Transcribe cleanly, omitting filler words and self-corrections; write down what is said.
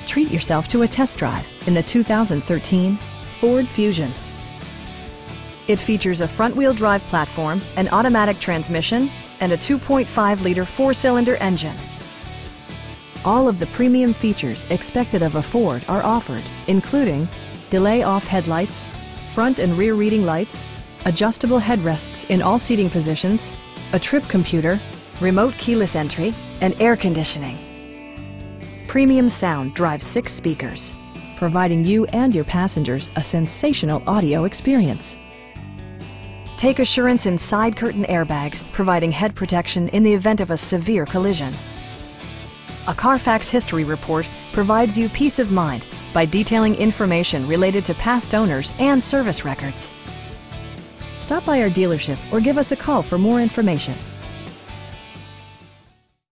Treat yourself to a test drive in the 2013 Ford Fusion. It features a front-wheel drive platform, an automatic transmission, and a 2.5-liter four-cylinder engine. All of the premium features expected of a Ford are offered, including delay-off headlights, front and rear reading lights, adjustable headrests in all seating positions, a trip computer, remote keyless entry, and air conditioning. Premium sound drives 6 speakers, providing you and your passengers a sensational audio experience. Take assurance in side curtain airbags, providing head protection in the event of a severe collision. A Carfax history report provides you peace of mind by detailing information related to past owners and service records. Stop by our dealership or give us a call for more information.